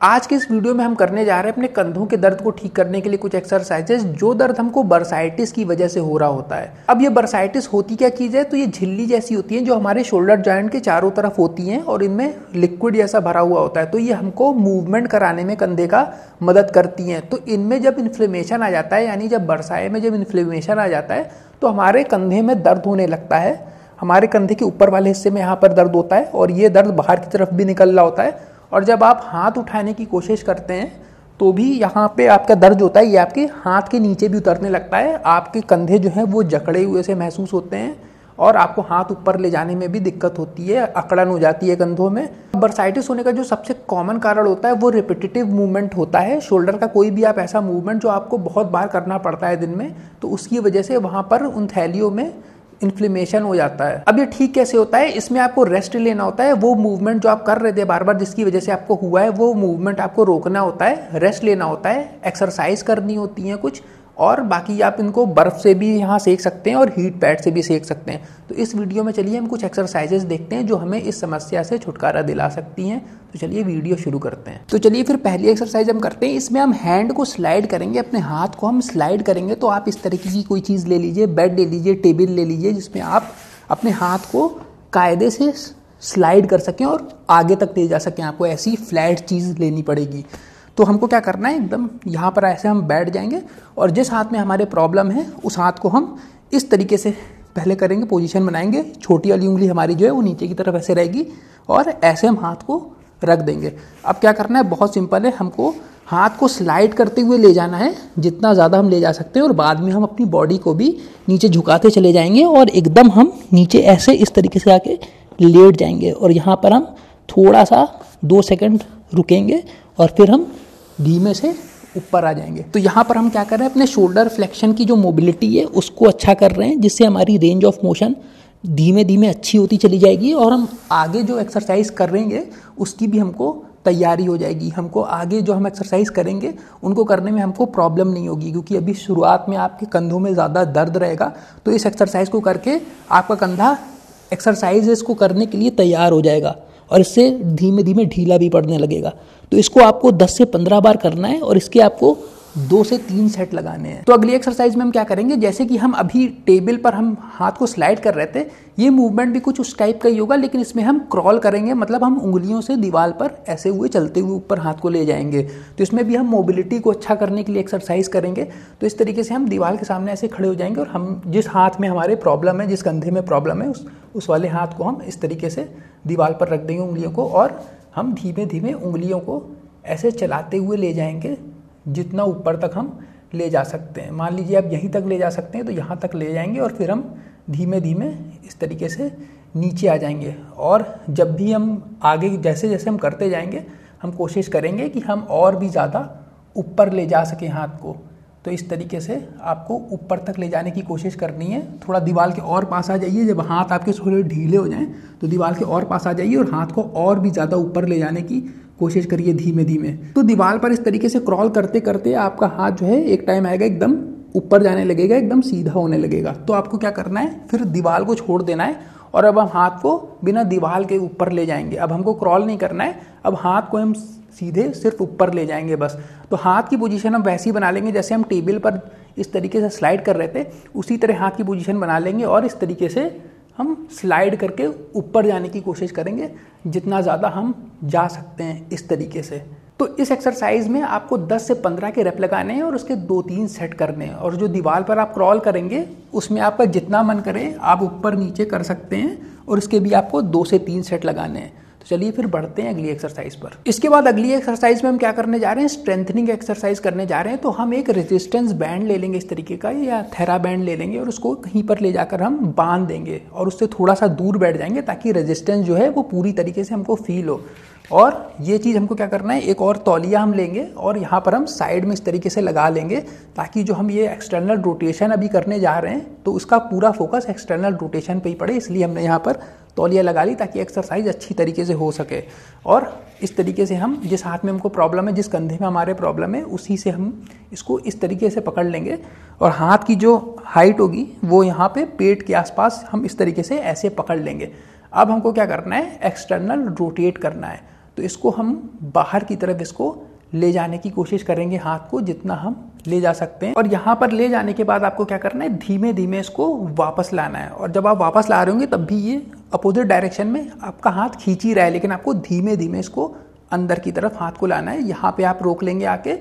आज के इस वीडियो में हम करने जा रहे हैं अपने कंधों के दर्द को ठीक करने के लिए कुछ एक्सरसाइजेस, जो दर्द हमको बर्साइटिस की वजह से हो रहा होता है। अब ये बर्साइटिस होती क्या चीज़ है, तो ये झिल्ली जैसी होती है जो हमारे शोल्डर जॉइंट के चारों तरफ होती हैं और इनमें लिक्विड जैसा भरा हुआ होता है। तो ये हमको मूवमेंट कराने में कंधे का मदद करती हैं। तो इनमें जब इन्फ्लेमेशन आ जाता है, यानी जब बरसाए में जब इन्फ्लेमेशन आ जाता है तो हमारे कंधे में दर्द होने लगता है। हमारे कंधे के ऊपर वाले हिस्से में यहाँ पर दर्द होता है और ये दर्द बाहर की तरफ भी निकल रहा होता है। और जब आप हाथ उठाने की कोशिश करते हैं तो भी यहाँ पे आपका दर्द होता है, ये आपके हाथ के नीचे भी उतरने लगता है। आपके कंधे जो हैं वो जकड़े हुए से महसूस होते हैं और आपको हाथ ऊपर ले जाने में भी दिक्कत होती है, अकड़न हो जाती है कंधों में। बर्साइटिस होने का जो सबसे कॉमन कारण होता है वो रिपीटेटिव मूवमेंट होता है। शोल्डर का कोई भी आप ऐसा मूवमेंट जो आपको बहुत बार करना पड़ता है दिन में, तो उसकी वजह से वहाँ पर उन थैलियों में इन्फ्लेमेशन हो जाता है। अब ये ठीक कैसे होता है, इसमें आपको रेस्ट लेना होता है। वो मूवमेंट जो आप कर रहे थे बार बार जिसकी वजह से आपको हुआ है, वो मूवमेंट आपको रोकना होता है, रेस्ट लेना होता है, एक्सरसाइज करनी होती है कुछ, और बाकी आप इनको बर्फ से भी यहाँ सेक सकते हैं और हीट पैड से भी सेक सकते हैं। तो इस वीडियो में चलिए हम कुछ एक्सरसाइजेस देखते हैं जो हमें इस समस्या से छुटकारा दिला सकती हैं। तो चलिए वीडियो शुरू करते हैं। तो चलिए फिर पहली एक्सरसाइज हम करते हैं। इसमें हम हैंड को स्लाइड करेंगे, अपने हाथ को हम स्लाइड करेंगे। तो आप इस तरीके की कोई चीज़ ले लीजिए, बेड ले लीजिए, टेबल ले लीजिए, जिसमें आप अपने हाथ को कायदे से स्लाइड कर सकें और आगे तक ले जा सकें। आपको ऐसी फ्लैट चीज़ लेनी पड़ेगी। तो हमको क्या करना है, एकदम यहाँ पर ऐसे हम बैठ जाएंगे और जिस हाथ में हमारे प्रॉब्लम है उस हाथ को हम इस तरीके से पहले करेंगे, पोजीशन बनाएंगे। छोटी वाली उंगली हमारी जो है वो नीचे की तरफ ऐसे रहेगी और ऐसे हम हाथ को रख देंगे। अब क्या करना है, बहुत सिंपल है, हमको हाथ को स्लाइड करते हुए ले जाना है, जितना ज़्यादा हम ले जा सकते हैं। और बाद में हम अपनी बॉडी को भी नीचे झुकाते चले जाएंगे और एकदम हम नीचे ऐसे इस तरीके से आके लेट जाएंगे और यहाँ पर हम थोड़ा सा 2 सेकंड रुकेंगे और फिर हम धीमे से ऊपर आ जाएंगे। तो यहाँ पर हम क्या कर रहे हैं, अपने शोल्डर फ्लेक्शन की जो मोबिलिटी है उसको अच्छा कर रहे हैं, जिससे हमारी रेंज ऑफ मोशन धीमे धीमे अच्छी होती चली जाएगी और हम आगे जो एक्सरसाइज करेंगे उसकी भी हमको तैयारी हो जाएगी। हमको आगे जो हम एक्सरसाइज करेंगे उनको करने में हमको प्रॉब्लम नहीं होगी, क्योंकि अभी शुरुआत में आपके कंधों में ज़्यादा दर्द रहेगा। तो इस एक्सरसाइज को करके आपका कंधा एक्सरसाइजेस को करने के लिए तैयार हो जाएगा और इससे धीमे धीमे ढीला भी पड़ने लगेगा। तो इसको आपको 10 से 15 बार करना है और इसके आपको 2 से 3 सेट लगाने हैं। तो अगली एक्सरसाइज में हम क्या करेंगे, जैसे कि हम अभी टेबल पर हम हाथ को स्लाइड कर रहे थे, ये मूवमेंट भी कुछ उस टाइप का ही होगा, लेकिन इसमें हम क्रॉल करेंगे, मतलब हम उंगलियों से दीवार पर ऐसे हुए चलते हुए ऊपर हाथ को ले जाएंगे। तो इसमें भी हम मोबिलिटी को अच्छा करने के लिए एक्सरसाइज करेंगे। तो इस तरीके से हम दीवार के सामने ऐसे खड़े हो जाएंगे और हम जिस हाथ में हमारे प्रॉब्लम है, जिस कंधे में प्रॉब्लम है, उस वाले हाथ को हम इस तरीके से दीवार पर रख देंगे उंगलियों को, और हम धीमे धीमे उंगलियों को ऐसे चलाते हुए ले जाएंगे जितना ऊपर तक हम ले जा सकते हैं। मान लीजिए आप यहीं तक ले जा सकते हैं तो यहाँ तक ले जाएंगे और फिर हम धीमे धीमे इस तरीके से नीचे आ जाएंगे। और जब भी हम आगे जैसे जैसे हम करते जाएंगे, हम कोशिश करेंगे कि हम और भी ज़्यादा ऊपर ले जा सकें हाथ को। तो इस तरीके से आपको ऊपर तक ले जाने की कोशिश करनी है। थोड़ा दीवार के और पास आ जाइए, जब हाथ आपके थोड़े ढीले हो जाएं तो दीवार के और पास आ जाइए और हाथ को और भी ज़्यादा ऊपर ले जाने की कोशिश करिए धीमे धीमे। तो दीवार पर इस तरीके से क्रॉल करते करते आपका हाथ जो है एक टाइम आएगा एकदम ऊपर जाने लगेगा, एकदम सीधा होने लगेगा। तो आपको क्या करना है, फिर दीवार को छोड़ देना है और अब हम हाथ को बिना दीवार के ऊपर ले जाएंगे। अब हमको क्रॉल नहीं करना है, अब हाथ को हम सीधे सिर्फ ऊपर ले जाएंगे बस। तो हाथ की पोजीशन हम वैसी बना लेंगे जैसे हम टेबल पर इस तरीके से स्लाइड कर रहे थे, उसी तरह हाथ की पोजीशन बना लेंगे और इस तरीके से हम स्लाइड करके ऊपर जाने की कोशिश करेंगे जितना ज़्यादा हम जा सकते हैं इस तरीके से। तो इस एक्सरसाइज में आपको 10 से 15 के रेप लगाने हैं और उसके 2-3 सेट करने हैं। और जो दीवार पर आप क्रॉल करेंगे उसमें आपका जितना मन करे आप ऊपर नीचे कर सकते हैं और उसके भी आपको 2 से 3 सेट लगाने हैं। तो चलिए फिर बढ़ते हैं अगली एक्सरसाइज पर। इसके बाद अगली एक्सरसाइज में हम क्या करने जा रहे हैं, स्ट्रेंथनिंग एक्सरसाइज करने जा रहे हैं। तो हम एक रेजिस्टेंस बैंड ले लेंगे इस तरीके का, या थेरा बैंड ले लेंगे और उसको कहीं पर ले जाकर हम बांध देंगे और उससे थोड़ा सा दूर बैठ जाएंगे ताकि रेजिस्टेंस जो है वो पूरी तरीके से हमको फील हो। और ये चीज़ हमको क्या करना है, एक और तौलिया हम लेंगे और यहाँ पर हम साइड में इस तरीके से लगा लेंगे ताकि जो हम ये एक्सटर्नल रोटेशन अभी करने जा रहे हैं तो उसका पूरा फोकस एक्सटर्नल रोटेशन पे ही पड़े, इसलिए हमने यहाँ पर तौलिया लगा ली ताकि एक्सरसाइज अच्छी तरीके से हो सके। और इस तरीके से हम जिस हाथ में हमको प्रॉब्लम है, जिस कंधे में हमारे प्रॉब्लम है, उसी से हम इसको इस तरीके से पकड़ लेंगे और हाथ की जो हाइट होगी वो यहाँ पे पेट के आसपास हम इस तरीके से ऐसे पकड़ लेंगे। अब हमको क्या करना है, एक्सटर्नल रोटेट करना है। तो इसको हम बाहर की तरफ इसको ले जाने की कोशिश करेंगे, हाथ को जितना हम ले जा सकते हैं। और यहाँ पर ले जाने के बाद आपको क्या करना है, धीमे धीमे इसको वापस लाना है। और जब आप वापस ला रहे होंगे तब भी ये अपोजिट डायरेक्शन में आपका हाथ खींच ही रहा है, लेकिन आपको धीमे धीमे इसको अंदर की तरफ हाथ को लाना है। यहाँ पे आप रोक लेंगे आके,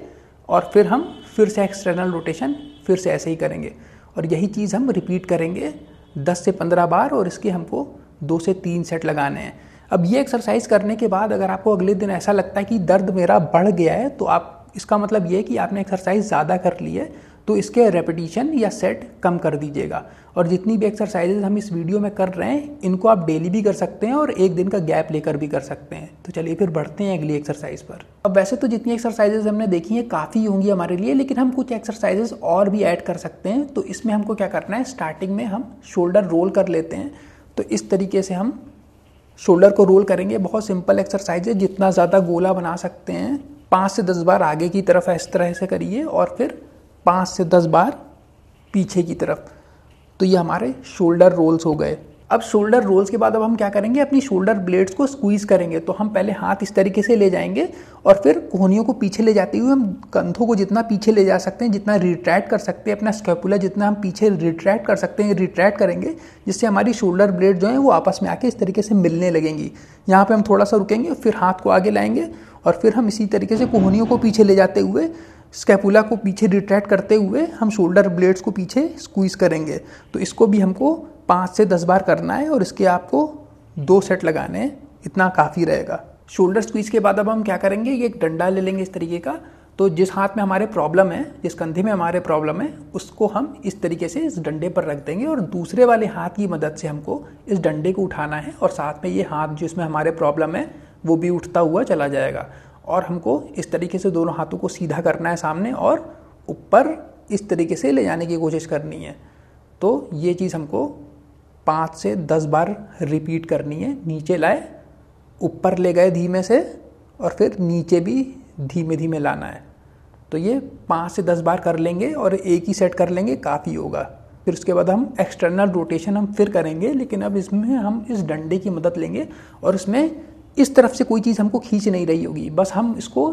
और फिर हम फिर से एक्सटर्नल रोटेशन फिर से ऐसे ही करेंगे। और यही चीज़ हम रिपीट करेंगे 10 से 15 बार, और इसके हमको 2 से 3 सेट लगाने हैं। अब ये एक्सरसाइज करने के बाद अगर आपको अगले दिन ऐसा लगता है कि दर्द मेरा बढ़ गया है, तो आप इसका मतलब ये है कि आपने एक्सरसाइज ज़्यादा कर ली है, तो इसके रेपिटेशन या सेट कम कर दीजिएगा। और जितनी भी एक्सरसाइजेज हम इस वीडियो में कर रहे हैं, इनको आप डेली भी कर सकते हैं और एक दिन का गैप लेकर भी कर सकते हैं। तो चलिए फिर बढ़ते हैं अगली एक्सरसाइज पर। अब वैसे तो जितनी एक्सरसाइजेज हमने देखी हैं काफ़ी होंगी हमारे लिए, लेकिन हम कुछ एक्सरसाइजेज और भी ऐड कर सकते हैं। तो इसमें हमको क्या करना है, स्टार्टिंग में हम शोल्डर रोल कर लेते हैं। तो इस तरीके से हम शोल्डर को रोल करेंगे। बहुत सिंपल एक्सरसाइज है, जितना ज़्यादा गोला बना सकते हैं 5 से 10 बार आगे की तरफ इस तरह से करिए, और फिर 5 से 10 बार पीछे की तरफ। तो ये हमारे शोल्डर रोल्स हो गए। अब शोल्डर रोल्स के बाद अब हम क्या करेंगे, अपनी शोल्डर ब्लेड्स को स्क्वीज करेंगे। तो हम पहले हाथ इस तरीके से ले जाएंगे, और फिर कोहनियों को पीछे ले जाते हुए हम कंधों को जितना पीछे ले जा सकते हैं, जितना रिट्रैक्ट कर सकते हैं, अपना स्कैपुला जितना हम पीछे रिट्रैक्ट कर सकते हैं रिट्रैक्ट करेंगे, जिससे हमारी शोल्डर ब्लेड जो है वो आपस में आके इस तरीके से मिलने लगेंगी। यहाँ पर हम थोड़ा सा रुकेंगे, फिर हाथ को आगे लाएंगे, और फिर हम इसी तरीके से कोहनियों को पीछे ले जाते हुए, स्कैपुला को पीछे रिट्रैक्ट करते हुए हम शोल्डर ब्लेड्स को पीछे स्क्वीज करेंगे। तो इसको भी हमको 5 से 10 बार करना है, और इसके आपको 2 सेट लगाने हैं, इतना काफ़ी रहेगा। शोल्डर स्क्वीज के बाद अब हम क्या करेंगे, ये एक डंडा ले लेंगे इस तरीके का। तो जिस हाथ में हमारे प्रॉब्लम है, जिस कंधे में हमारे प्रॉब्लम है, उसको हम इस तरीके से इस डंडे पर रख देंगे, और दूसरे वाले हाथ की मदद से हमको इस डंडे को उठाना है, और साथ में ये हाथ जिसमें हमारे प्रॉब्लम है वो भी उठता हुआ चला जाएगा। और हमको इस तरीके से दोनों हाथों को सीधा करना है सामने, और ऊपर इस तरीके से ले जाने की कोशिश करनी है। तो ये चीज़ हमको 5 से 10 बार रिपीट करनी है। नीचे लाए, ऊपर ले गए धीमे से, और फिर नीचे भी धीमे धीमे लाना है। तो ये 5 से 10 बार कर लेंगे, और एक ही सेट कर लेंगे, काफ़ी होगा। फिर उसके बाद हम एक्सटर्नल रोटेशन हम फिर करेंगे, लेकिन अब इसमें हम इस डंडे की मदद लेंगे, और इसमें इस तरफ से कोई चीज़ हमको खींच नहीं रही होगी, बस हम इसको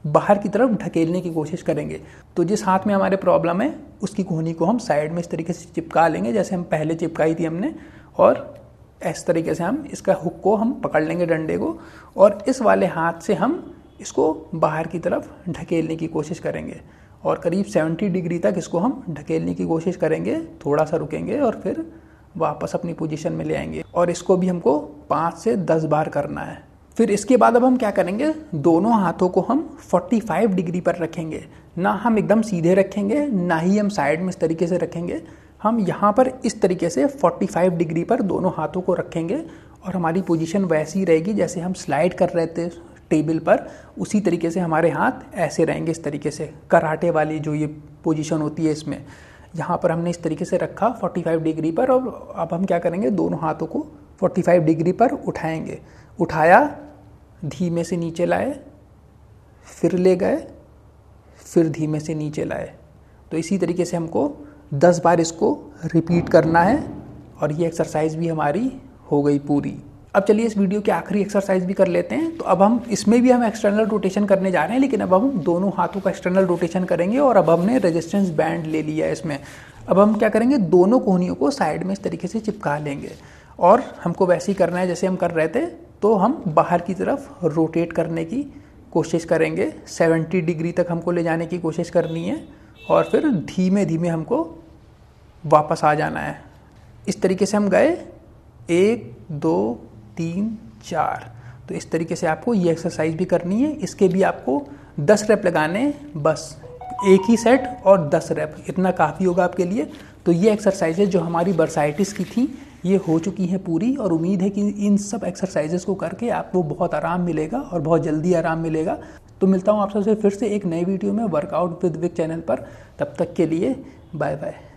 बाहर की तरफ ढकेलने की कोशिश करेंगे। तो जिस हाथ में हमारे प्रॉब्लम है उसकी कोहनी को हम साइड में इस तरीके से चिपका लेंगे, जैसे हम पहले चिपकाई थी हमने, और इस तरीके से हम इसका हुक को हम पकड़ लेंगे डंडे को, और इस वाले हाथ से हम इसको बाहर की तरफ ढकेलने की कोशिश करेंगे, और करीब 70 डिग्री तक इसको हम ढकेलने की कोशिश करेंगे। थोड़ा सा रुकेंगे और फिर वापस अपनी पोजीशन में ले आएंगे, और इसको भी हमको 5 से 10 बार करना है। फिर इसके बाद अब हम क्या करेंगे, दोनों हाथों को हम 45 डिग्री पर रखेंगे। ना हम एकदम सीधे रखेंगे, ना ही हम साइड में इस तरीके से रखेंगे। हम यहाँ पर इस तरीके से 45 डिग्री पर दोनों हाथों को रखेंगे, और हमारी पोजीशन वैसी रहेगी जैसे हम स्लाइड कर रहे थे टेबल पर, उसी तरीके से हमारे हाथ ऐसे रहेंगे इस तरीके से। कराटे वाली जो ये पोजीशन होती है, इसमें यहाँ पर हमने इस तरीके से रखा 45 डिग्री पर, और अब हम क्या करेंगे, दोनों हाथों को 45 डिग्री पर उठाएंगे। उठाया, धीमे से नीचे लाए, फिर ले गए, फिर धीमे से नीचे लाए। तो इसी तरीके से हमको 10 बार इसको रिपीट करना है, और ये एक्सरसाइज भी हमारी हो गई पूरी। अब चलिए इस वीडियो की आखिरी एक्सरसाइज भी कर लेते हैं। तो अब हम इसमें भी हम एक्सटर्नल रोटेशन करने जा रहे हैं, लेकिन अब हम दोनों हाथों का एक्सटर्नल रोटेशन करेंगे, और अब हमने रेजिस्टेंस बैंड ले लिया है इसमें। अब हम क्या करेंगे, दोनों कोहनियों को साइड में इस तरीके से चिपका लेंगे, और हमको वैसे ही करना है जैसे हम कर रहे थे। तो हम बाहर की तरफ रोटेट करने की कोशिश करेंगे, 70 डिग्री तक हमको ले जाने की कोशिश करनी है, और फिर धीमे धीमे हमको वापस आ जाना है। इस तरीके से हम गए, 1 2 3 4। तो इस तरीके से आपको ये एक्सरसाइज भी करनी है। इसके भी आपको 10 रैप लगाने, बस एक ही सेट और 10 रैप, इतना काफ़ी होगा आपके लिए। तो ये एक्सरसाइजेज जो हमारी बर्साइटिस की थी ये हो चुकी हैं पूरी, और उम्मीद है कि इन सब एक्सरसाइजेस को करके आपको बहुत आराम मिलेगा, और बहुत जल्दी आराम मिलेगा। तो मिलता हूँ आप सबसे फिर से एक नए वीडियो में वर्कआउट विद विक चैनल पर। तब तक के लिए बाय बाय।